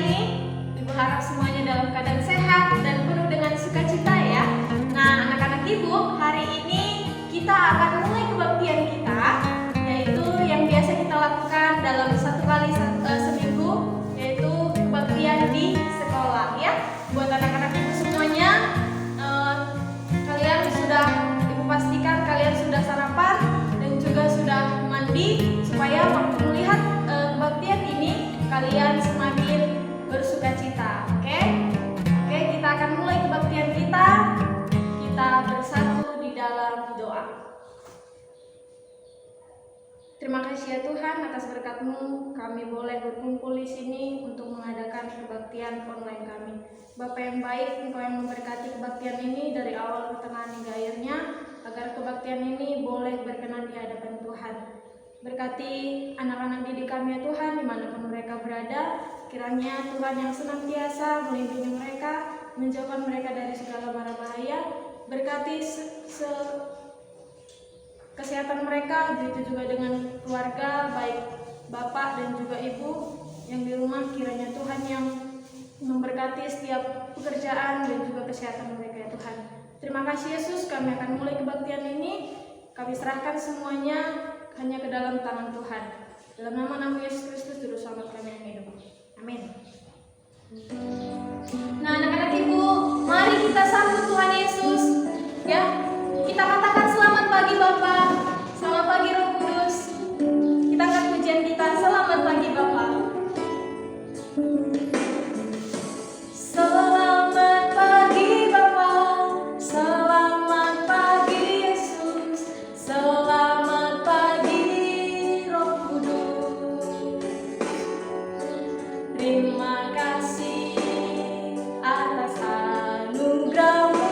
ini. Ibu harap semuanya dalam keadaan sehat dan penuh dengan sukacita ya. Nah, anak-anak Ibu, hari ini kita akan mulai kebaktian kita, yaitu yang biasa kita lakukan dalam satu kali seminggu, yaitu kebaktian di sekolah ya. Buat anak-anak Ibu semuanya, kalian sudah, Ibu pastikan kalian sudah sarapan dan juga sudah mandi, supaya waktu melihat kebaktian ini kalian semakin bersukacita. Oke, kita akan mulai kebaktian kita. Kita bersatu di dalam doa. Terima kasih ya Tuhan atas berkat-Mu, kami boleh berkumpul di sini untuk mengadakan kebaktian online kami. Bapa yang baik, Engkau yang memberkati kebaktian ini dari awal, pertengahan hingga akhirnya, agar kebaktian ini boleh berkenan di hadapan Tuhan. Berkati anak-anak didik kami ya Tuhan, dimanapun mereka berada, kiranya Tuhan yang senantiasa melindungi mereka, menjauhkan mereka dari segala mara bahaya. Berkati kesehatan mereka, begitu juga dengan keluarga, baik bapak dan juga ibu yang di rumah. Kiranya Tuhan yang memberkati setiap pekerjaan dan juga kesehatan mereka ya Tuhan. Terima kasih Yesus, kami akan mulai kebaktian ini. Kami serahkan semuanya hanya ke dalam tangan Tuhan. Dalam nama Yesus Kristus, Juru Selamat kami yang hidup. Amin. Nah, anak-anak Ibu, mari kita sambut Tuhan Yesus. Ya, kita katakan selamat pagi Bapa, selamat pagi Roh Kudus. Kita angkat pujian kita, selamat pagi Bapa. Selamat pagi Bapa, selamat pagi Yesus, selamat pagi Roh Kudus. Terima kasih atas anugerah-Mu.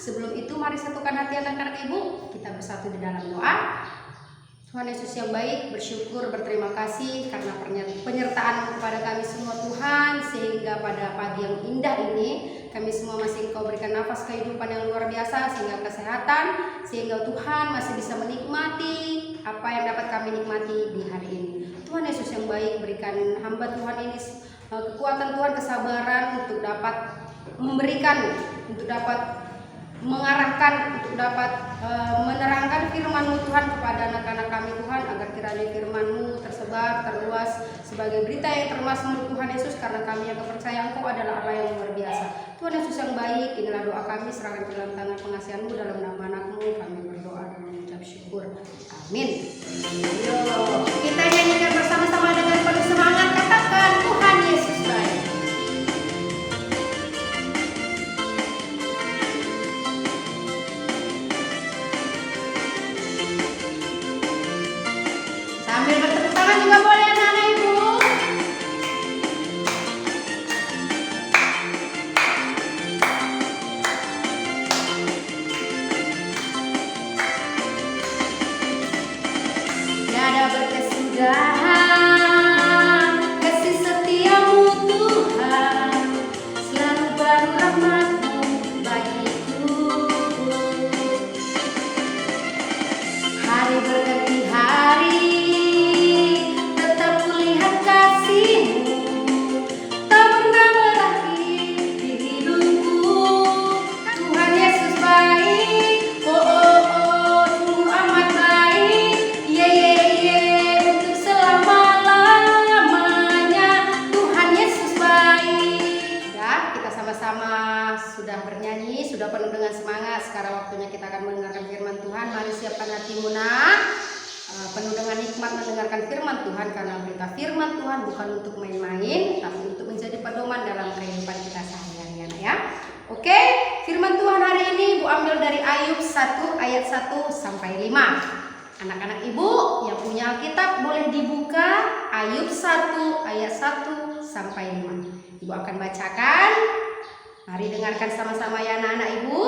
Sebelum itu mari satukan hati anak-anak Ibu, kita bersatu di dalam doa. Tuhan Yesus yang baik, bersyukur, berterima kasih karena penyertaan kepada kami semua Tuhan, sehingga pada pagi yang indah ini kami semua masih Engkau berikan nafas kehidupan yang luar biasa, sehingga kesehatan, sehingga Tuhan masih bisa menikmati apa yang dapat kami nikmati di hari ini. Tuhan Yesus yang baik, berikan hamba Tuhan ini kekuatan Tuhan, kesabaran untuk dapat memberikan, untuk dapat mengarahkan, untuk dapat menerangkan firman-Mu Tuhan kepada anak-anak kami Tuhan, agar kiranya firman-Mu tersebar tersebar, terluas sebagai berita yang termasmur Tuhan Yesus, karena kami yang percaya Engkau adalah Allah yang luar biasa. Tuhan Yesus yang baik, inilah doa kami, serahkan ke dalam tangan pengasihan-Mu, dalam nama anak-Mu kami berdoa dan mengucap syukur. Amin. Ayo, kita nyanyikan bersama-sama dengan penuh semangat, katakan Tuhan Yesus baik. Sambil bertepuk tangan juga boleh anak-anak ibu. Tiada berkesudahan kasih setiamu Tuhan, selalu baru rahmat-Mu bagiku. Hari berganti hari, tetap kulihat kasih-Mu, tak pernah berakhir di hidupku. Tuhan Yesus baik, oh oh oh, sungguh amat baik, ye ye ye, untuk selama-lamanya. Tuhan Yesus baik. Ya, kita sama-sama sudah bernyanyi, sudah penuh dengan semangat. Sekarang waktunya kita akan mendengarkan firman Tuhan. Mari siapkan hatimu nak, penuh dengan hikmat mendengarkan firman Tuhan, karena berita firman Tuhan bukan untuk main-main, tapi untuk menjadi pedoman dalam kehidupan kita sehari-hari ya. Oke, firman Tuhan hari ini Ibu ambil dari Ayub 1 ayat 1 sampai 5. Anak-anak Ibu yang punya Alkitab boleh dibuka Ayub 1 ayat 1 sampai 5. Ibu akan bacakan. Mari dengarkan sama-sama ya anak-anak Ibu.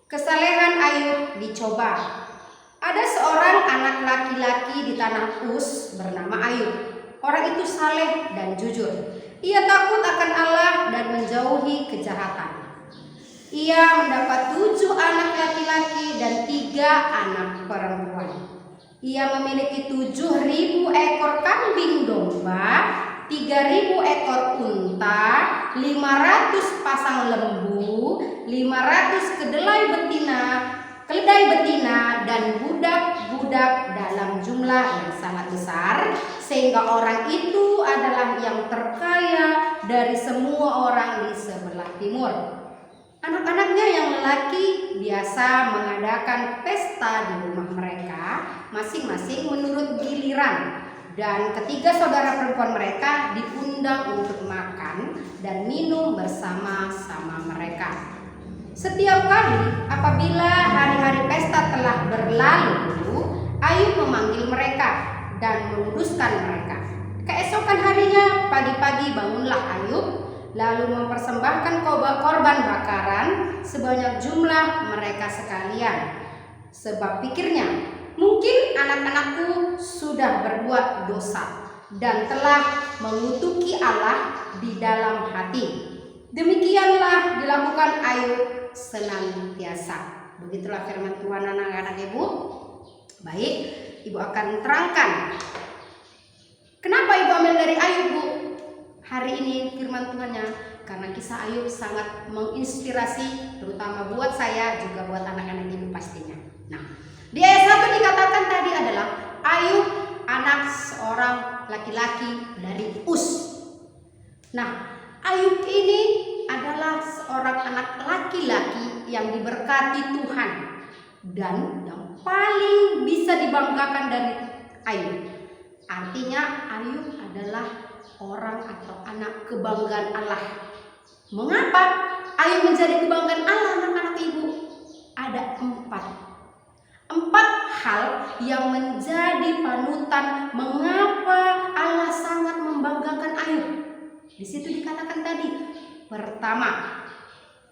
Kesalehan Ayub dicoba. Ada seorang anak laki-laki di tanah Uz bernama Ayub. Orang itu saleh dan jujur. Ia takut akan Allah dan menjauhi kejahatan. Ia mendapat 7 anak laki-laki dan 3 anak perempuan. Ia memiliki 7.000 ekor kambing domba, 3.000 ekor unta, 500 pasang lembu, 500 keledai betina, dan budak-budak dalam jumlah yang sangat besar, sehingga orang itu adalah yang terkaya dari semua orang di sebelah timur. Anak-anaknya yang lelaki biasa mengadakan pesta di rumah mereka, masing-masing menurut giliran, dan ketiga saudara perempuan mereka diundang untuk makan dan minum bersama-sama mereka. Setiap kali apabila hari-hari pesta telah berlalu, Ayub memanggil mereka dan menguduskan mereka. Keesokan harinya pagi-pagi bangunlah Ayub, lalu mempersembahkan korban bakaran sebanyak jumlah mereka sekalian. Sebab pikirnya, mungkin anak-anakku sudah berbuat dosa dan telah mengutuki Allah di dalam hati. Demikianlah dilakukan Ayub senantiasa. Begitulah firman Tuhan anak-anak Ibu. Baik, Ibu akan terangkan kenapa Ibu ambil dari Ayub, Bu, hari ini firman Tuhannya, karena kisah Ayub sangat menginspirasi, terutama buat saya, juga buat anak-anak Ibu pastinya. Nah, di ayat 1 dikatakan tadi adalah Ayub anak seorang laki-laki dari Uz. Nah, Ayub ini adalah seorang anak laki-laki yang diberkati Tuhan dan yang paling bisa dibanggakan dari Ayub. Artinya Ayub adalah orang atau anak kebanggaan Allah. Mengapa Ayub menjadi kebanggaan Allah, anak-anak Ibu? Ada 4 hal yang menjadi panutan mengapa Allah sangat membanggakan Ayub. Di situ dikatakan tadi, pertama,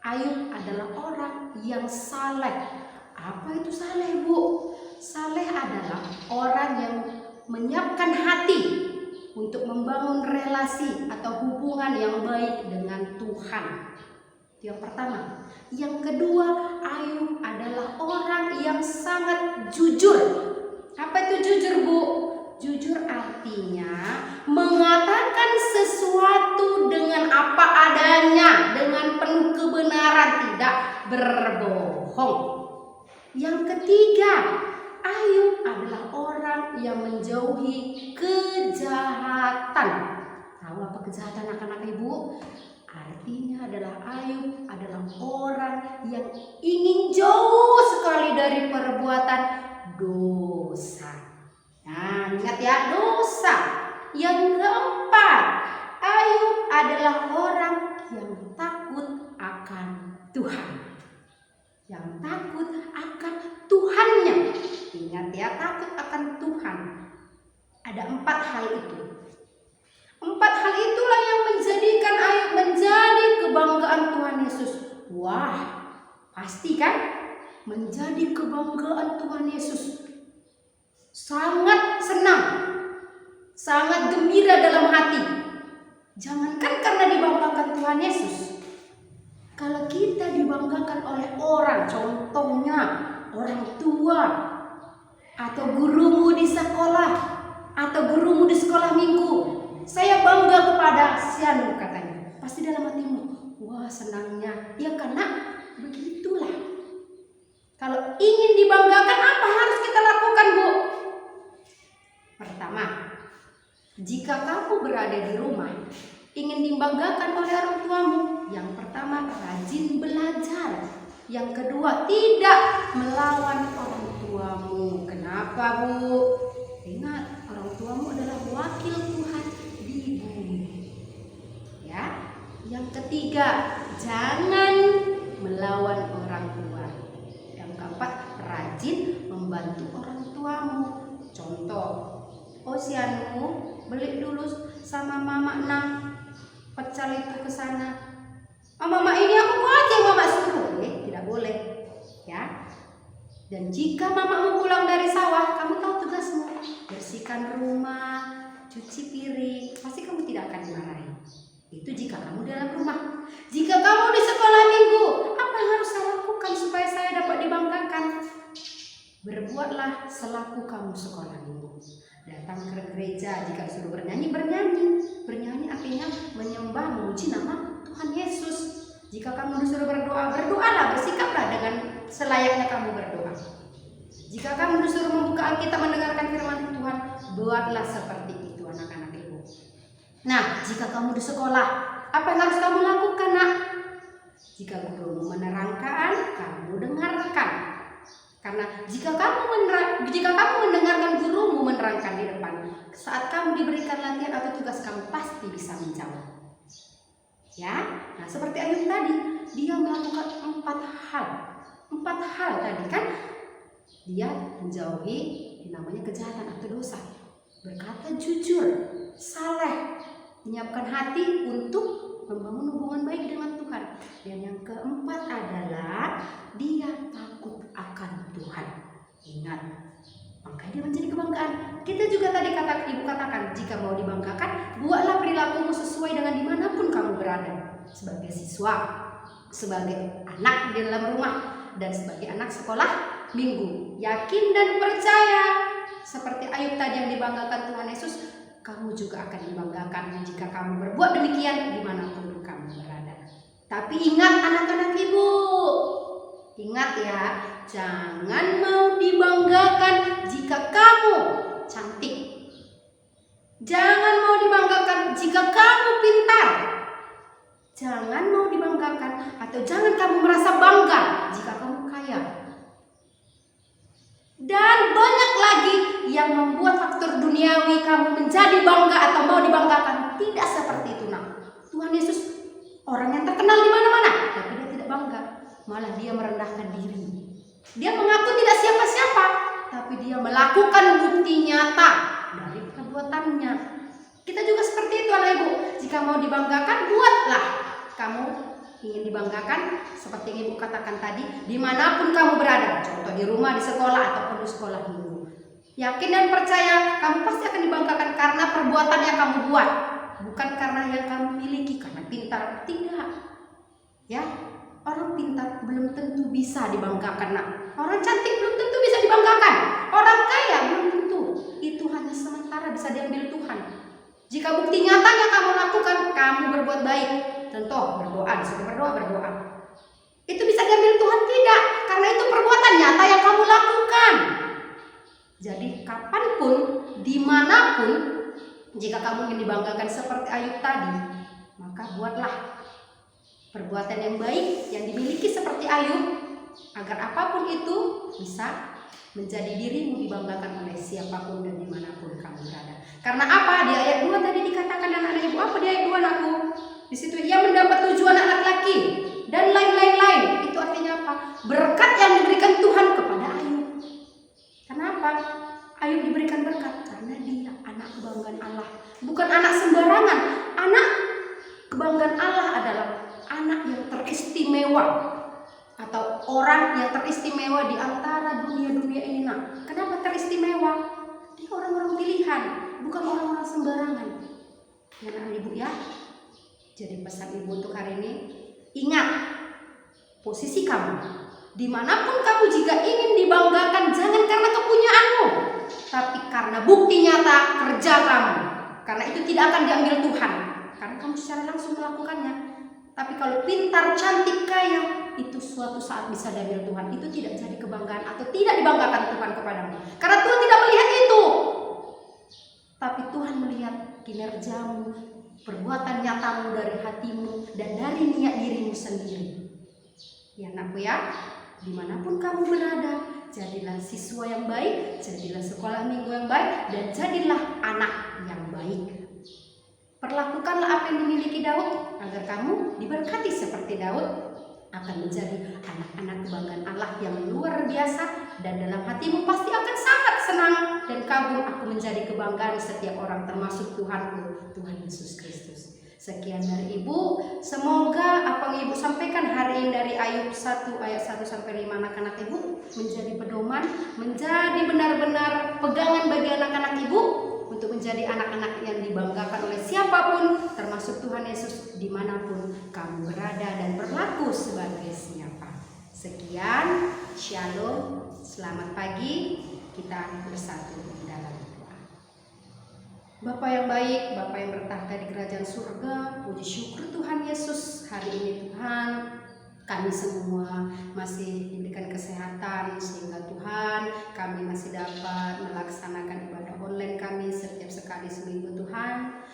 Ayub adalah orang yang saleh. Apa itu saleh, Bu? Saleh adalah orang yang menyiapkan hati untuk membangun relasi atau hubungan yang baik dengan Tuhan. Itu yang pertama. Yang kedua, Ayub adalah orang yang sangat jujur. Apa itu jujur, Bu? Jujur artinya mengatakan sesuatu dengan apa adanya, dengan penuh kebenaran, tidak berbohong. Yang ketiga, Ayub adalah orang yang menjauhi kejahatan. Tahu apa kejahatan anak-anak ibu? Artinya adalah Ayub adalah orang yang ingin jauh sekali dari perbuatan dosa. Nah, ingat ya, dosa. Yang keempat, Ayub adalah orang yang takut akan Tuhan. Yang takut akan Tuhannya. Ingat ya, takut akan Tuhan. Ada 4 hal itu. 4 hal itulah yang menjadikan Ayub menjadi kebanggaan Tuhan Yesus. Wah, pasti kan? Menjadi kebanggaan Tuhan Yesus. Sangat senang, sangat gembira dalam hati. Jangankan karena dibanggakan Tuhan Yesus. Kalau kita dibanggakan oleh orang, contohnya orang tua, atau gurumu di sekolah, atau gurumu di sekolah minggu, saya bangga kepada Sianu katanya. Pasti dalam hatimu, wah senangnya. Ya karena begitulah. Kalau ingin dibanggakan, apa harus kita lakukan, Bu? Pertama, jika kamu berada di rumah, ingin dibanggakan oleh orang tuamu, yang pertama rajin belajar. Yang kedua, tidak melawan orang tuamu. Kenapa, Bu? Ingat, orang tuamu adalah wakil Tuhan di bumi. Ya. Yang ketiga, jangan melawan orang tua. Yang keempat, rajin membantu orang tuamu. Contoh, Sianu beli dulu sama mama pecel itu ke sana. Mama ini aku mau aja mama suruh. Tidak boleh. Ya. Dan jika mamamu pulang dari sawah, kamu tahu tugasmu. Bersihkan rumah, cuci piring. Pasti kamu tidak akan dimarahi. Itu jika kamu dalam rumah. Jika kamu di sekolah minggu, apa yang harus saya lakukan supaya saya dapat dibanggakan? Berbuatlah selaku kamu sekolah minggu. Datang ke gereja, jika suruh bernyanyi, bernyanyi. Bernyanyi artinya menyembah, memuji nama Tuhan Yesus. Jika kamu disuruh berdoa, berdoalah, bersikaplah dengan selayaknya kamu berdoa. Jika kamu disuruh membuka Alkitab mendengarkan firman Tuhan, buatlah seperti itu anak-anak ibu. Nah, jika kamu di sekolah, apa yang harus kamu lakukan, nak? Jika gurumu menerangkan, kamu dengarkan. Karena jika kamu mendengarkan gurumu menerangkan di depan, saat kamu diberikan latihan atau tugas, kamu pasti bisa menjawab. Ya, nah seperti Ayub tadi, dia melakukan 4 hal. 4 hal tadi kan, dia menjauhi namanya kejahatan atau dosa, berkata jujur, saleh, menyiapkan hati untuk membangun hubungan baik dengan Tuhan. Dan yang keempat adalah dia takut akan Tuhan. Ingat, makanya dia menjadi kebanggaan. Kita juga tadi ibu katakan, jika mau dibanggakan, buatlah perilakumu sesuai dengan dimanapun kamu berada. Sebagai siswa, sebagai anak di dalam rumah, dan sebagai anak sekolah minggu. Yakin dan percaya, seperti Ayub tadi yang dibanggakan Tuhan Yesus, kamu juga akan dibanggakan jika kamu berbuat demikian dimanapun kamu berada. Tapi ingat anak-anak ibu, ingat ya, jangan mau dibanggakan jika kamu cantik. Jangan mau dibanggakan jika kamu pintar. Jangan mau dibanggakan atau jangan kamu merasa bangga jika kamu kaya. Dan banyak lagi yang membuat faktor duniawi kamu menjadi bangga atau mau dibanggakan. Tidak seperti itu, nak. Tuhan Yesus orang yang terkenal di mana-mana, tapi dia tidak bangga, malah dia merendahkan diri. Dia mengaku tidak siapa-siapa, tapi dia melakukan bukti nyata dari perbuatannya. Kita juga seperti itu, anak ibu. Jika mau dibanggakan, buatlah. Kamu ingin dibanggakan seperti yang ibu katakan tadi, dimanapun kamu berada, contoh di rumah, di sekolah, ataupun di sekolah minggu. Yakin dan percaya kamu pasti akan dibanggakan karena perbuatan yang kamu buat, bukan karena yang kamu miliki, karena pintar. Tidak. Ya, orang pintar belum tentu bisa dibanggakan, nak. Orang cantik belum tentu bisa dibanggakan. Orang kaya belum tentu. Itu hanya sementara, bisa diambil Tuhan. Jika bukti nyata yang kamu lakukan, kamu berbuat baik. Contoh, berdoa, disuruh berdoa. Itu bisa diambil Tuhan? Tidak, karena itu perbuatan nyata yang kamu lakukan. kapanpun, dimanapun, jika kamu ingin dibanggakan seperti Ayub tadi, maka buatlah perbuatan yang baik yang dimiliki seperti Ayub, agar apapun itu bisa menjadi dirimu dibanggakan oleh siapapun dan dimanapun kamu berada. Karena apa? Di ayat 2 tadi dikatakan anak ibu, apa di ayat 2 anakku? Di situ ia mendapat 7 anak laki-laki dan lain-lain. Itu artinya apa? Berkat yang diberikan Tuhan kepada Ayub. Kenapa Ayub diberikan berkat? Karena dia anak kebanggaan Allah, bukan anak sembarangan. Anak kebanggaan Allah adalah anak yang teristimewa, atau orang yang teristimewa di antara dunia-dunia ini. Nah, kenapa teristimewa? Dia orang-orang pilihan, bukan orang-orang sembarangan. Ya, ibu ya. Jadi pesan ibu untuk hari ini, ingat posisi kamu. Dimanapun kamu jika ingin dibanggakan, jangan karena kepunyaanmu, tapi karena bukti nyata kerja kamu. Karena itu tidak akan diambil Tuhan, karena kamu secara langsung melakukannya. Tapi kalau pintar, cantik, kaya, itu suatu saat bisa diambil Tuhan. Itu tidak jadi kebanggaan atau tidak dibanggakan Tuhan kepadamu. Karena Tuhan tidak melihat itu. Tapi Tuhan melihat kinerjamu, perbuatan nyatamu dari hatimu, dan dari niat dirimu sendiri. Ya anakku ya, dimanapun kamu berada, jadilah siswa yang baik, jadilah sekolah minggu yang baik, dan jadilah anak yang baik. Perlakukanlah apa yang dimiliki Daud, agar kamu diberkati seperti Daud, akan menjadi anak-anak kebanggaan Allah yang luar biasa, dan dalam hatimu pasti akan sangat senang dan kagum. Aku menjadi kebanggaan setiap orang, termasuk Tuhanku, Tuhan Yesus Kristus. Sekian dari Ibu, semoga apa yang Ibu sampaikan hari ini dari Ayub 1 ayat 1 sampai 5 anak-anak Ibu menjadi pedoman, menjadi benar-benar pegangan bagi anak-anak Ibu untuk menjadi anak-anak yang dibanggakan oleh siapapun, termasuk Tuhan Yesus, dimanapun kamu berada dan berlaku sebagai siapa. Sekian, shalom, selamat pagi, kita bersatu dalam doa. Bapa yang baik, Bapa yang bertahta di kerajaan surga, puji syukur Tuhan Yesus, hari ini Tuhan, kami semua masih diberikan kesehatan, sehingga Tuhan kami masih dapat melaksanakan ibadah online kami setiap sekali seminggu Tuhan,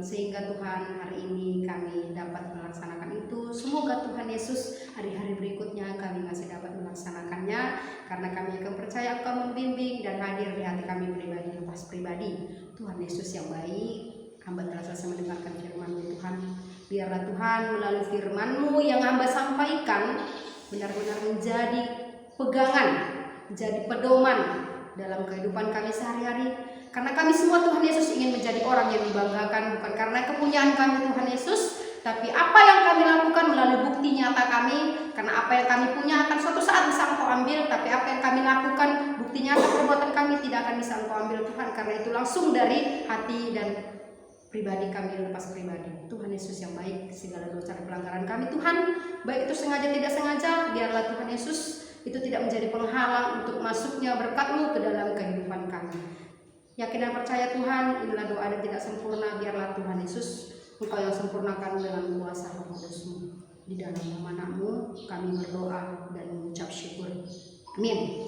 sehingga Tuhan hari ini kami dapat melaksanakan itu. Semoga Tuhan Yesus hari-hari berikutnya kami masih dapat melaksanakannya, karena kami akan percaya Engkau membimbing dan hadir di hati kami pribadi lepas pribadi. Tuhan Yesus yang baik, hamba telah selesai mendengarkan firman-Mu Tuhan. Biarlah Tuhan melalui firman-Mu yang hamba sampaikan benar-benar menjadi pegangan, menjadi pedoman dalam kehidupan kami sehari-hari. Karena kami semua Tuhan Yesus ingin menjadi orang yang dibanggakan, bukan karena kepunyaan kami Tuhan Yesus, tapi apa yang kami lakukan melalui bukti nyata kami. Karena apa yang kami punya akan suatu saat bisa Engkau ambil, tapi apa yang kami lakukan, bukti nyata perbuatan kami tidak akan bisa Engkau ambil Tuhan. Karena itu langsung dari hati dan pribadi kami lepas pribadi. Tuhan Yesus yang baik, segala dosa dan pelanggaran kami Tuhan, baik itu sengaja tidak sengaja, biarlah Tuhan Yesus itu tidak menjadi penghalang untuk masuknya berkat-Mu ke dalam kehidupan kami. Yakin dan percaya Tuhan, inilah doa dan tidak sempurna, biarlah Tuhan Yesus Engkau yang sempurnakan dengan kuasa Roh Kudus-Mu. Di dalam nama-Mu kami berdoa dan mengucap syukur. Amin.